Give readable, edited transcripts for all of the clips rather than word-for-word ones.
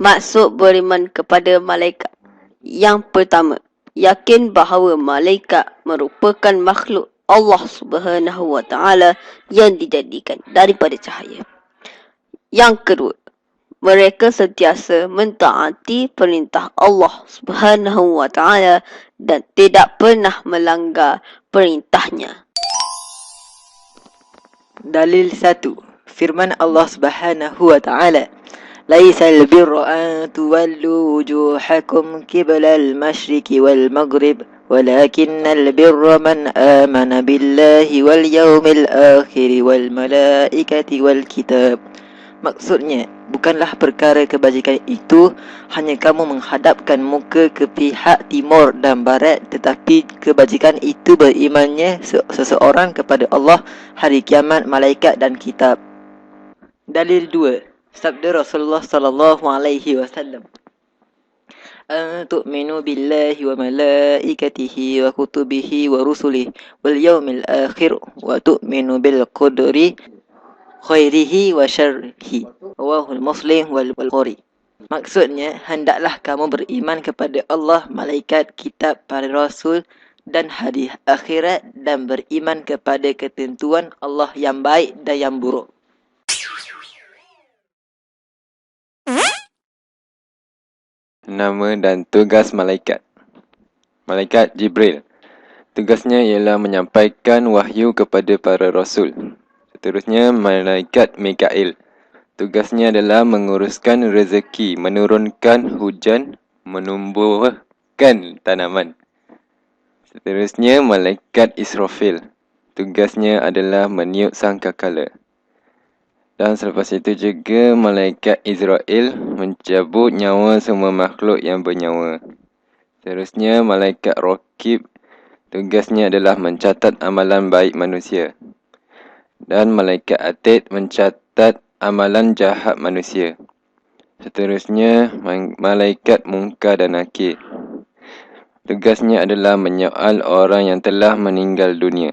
Maksud beriman kepada malaikat. Yang pertama, yakin bahawa malaikat merupakan makhluk Allah Subhanahu wa taala yang dijadikan daripada cahaya. Yang kedua, mereka sentiasa mentaati perintah Allah Subhanahu wa taala dan tidak pernah melanggar perintahnya. Dalil 1. Firman Allah Subhanahu wa taala, "Laisal birra an tuwallu wujuhakum qiblal masyriqi wal maghrib, walakinnal birra man amana billahi wal yawmil akhir wal malaikati wal kitab." Maksudnya, bukanlah perkara kebajikan itu hanya kamu menghadapkan muka ke pihak timur dan barat, tetapi kebajikan itu berimannya seseorang kepada Allah, hari kiamat, malaikat dan kitab. Dalil 2. Sabda Rasulullah sallallahu alaihi wasallam, "Tu'minu billahi wa malaikatihi wa kutubihi wa rusulihi wal yawmil akhir wa tu'minu bil qadri khairihi wa syarrihi." Rawahul Muslim wal Bukhari. Maksudnya, hendaklah kamu beriman kepada Allah, malaikat, kitab, para rasul dan hari akhirat, dan beriman kepada ketentuan Allah yang baik dan yang buruk. Nama dan tugas malaikat. Malaikat Jibril. Tugasnya ialah menyampaikan wahyu kepada para rasul. Seterusnya, malaikat Mikail. Tugasnya adalah menguruskan rezeki, menurunkan hujan, menumbuhkan tanaman. Seterusnya, malaikat Israfil. Tugasnya adalah meniup sangkakala. Dan selepas itu juga malaikat Israel mencabut nyawa semua makhluk yang bernyawa. Seterusnya, malaikat Raqib. Tugasnya adalah mencatat amalan baik manusia. Dan malaikat Atid mencatat amalan jahat manusia. Seterusnya, malaikat Munkar dan Nakir. Tugasnya adalah menyoal orang yang telah meninggal dunia.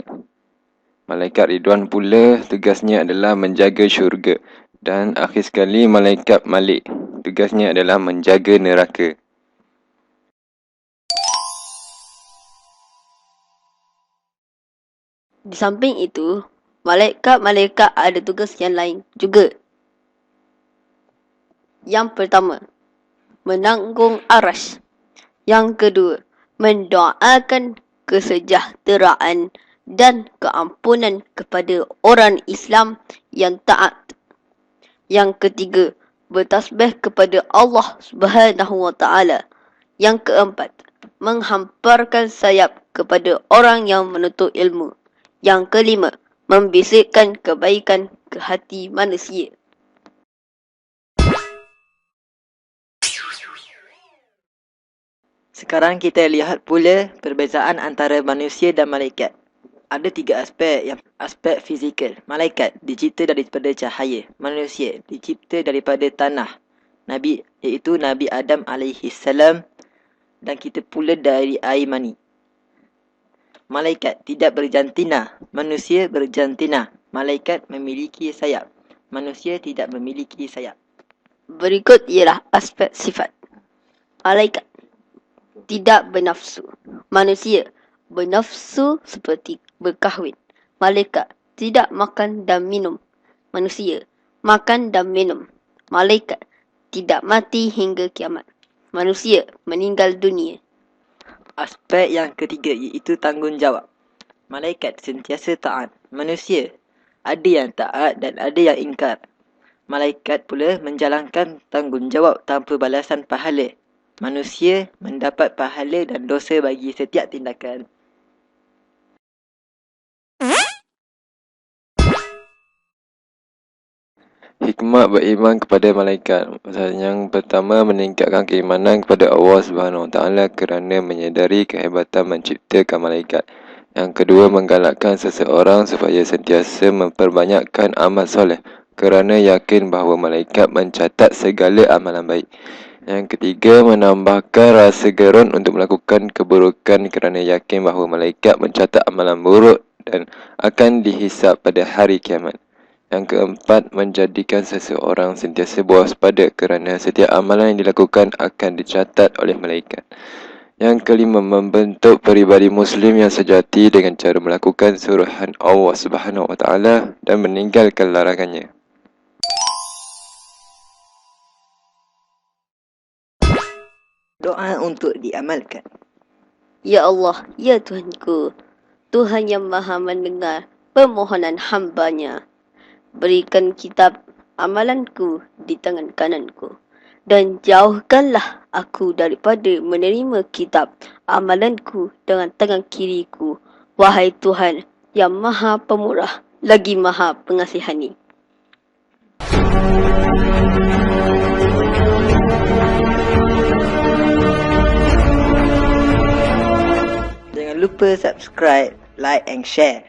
Malaikat Ridwan pula tugasnya adalah menjaga syurga. Dan akhir sekali, malaikat Malik. Tugasnya adalah menjaga neraka. Di samping itu, malaikat-malaikat ada tugas yang lain juga. Yang pertama, menanggung arasy. Yang kedua, mendoakan kesejahteraan dan keampunan kepada orang Islam yang taat. Yang ketiga, bertasbih kepada Allah Subhanahu wa taala. Yang keempat, menghamparkan sayap kepada orang yang menuntut ilmu. Yang kelima, membisikkan kebaikan ke hati manusia. Sekarang kita lihat pula perbezaan antara manusia dan malaikat. Ada 3 aspek. Yang aspek fizikal. Malaikat dicipta daripada cahaya. Manusia dicipta daripada tanah. Iaitu Nabi Adam alaihissalam, dan kita pula dari air mani. Malaikat tidak berjantina. Manusia berjantina. Malaikat memiliki sayap. Manusia tidak memiliki sayap. Berikut ialah aspek sifat. Malaikat tidak bernafsu. Manusia bernafsu seperti berkahwin. Malaikat tidak makan dan minum. Manusia makan dan minum. Malaikat tidak mati hingga kiamat. Manusia meninggal dunia. Aspek yang ketiga iaitu tanggungjawab. Malaikat sentiasa taat. Manusia ada yang taat dan ada yang ingkar. Malaikat pula menjalankan tanggungjawab tanpa balasan pahala. Manusia mendapat pahala dan dosa bagi setiap tindakan. Hikmat beriman kepada malaikat. Yang pertama, meningkatkan keimanan kepada Allah Subhanahu Wa Taala kerana menyedari kehebatan menciptakan malaikat. Yang kedua, menggalakkan seseorang supaya sentiasa memperbanyakkan amal soleh kerana yakin bahawa malaikat mencatat segala amalan baik. Yang ketiga, menambahkan rasa gerun untuk melakukan keburukan kerana yakin bahawa malaikat mencatat amalan buruk dan akan dihisap pada hari kiamat. Yang keempat, menjadikan seseorang sentiasa berwaspada kerana setiap amalan yang dilakukan akan dicatat oleh malaikat. Yang kelima, membentuk peribadi Muslim yang sejati dengan cara melakukan suruhan Allah Subhanahu Wa Taala dan meninggalkan larangannya. Doa untuk diamalkan. Ya Allah, ya Tuhanku, Tuhan yang maha mendengar permohonan hamba-Nya. Berikan kitab amalanku di tangan kananku dan jauhkanlah aku daripada menerima kitab amalanku dengan tangan kiriku. Wahai Tuhan yang maha pemurah lagi maha pengasihani. Jangan lupa subscribe, like and share.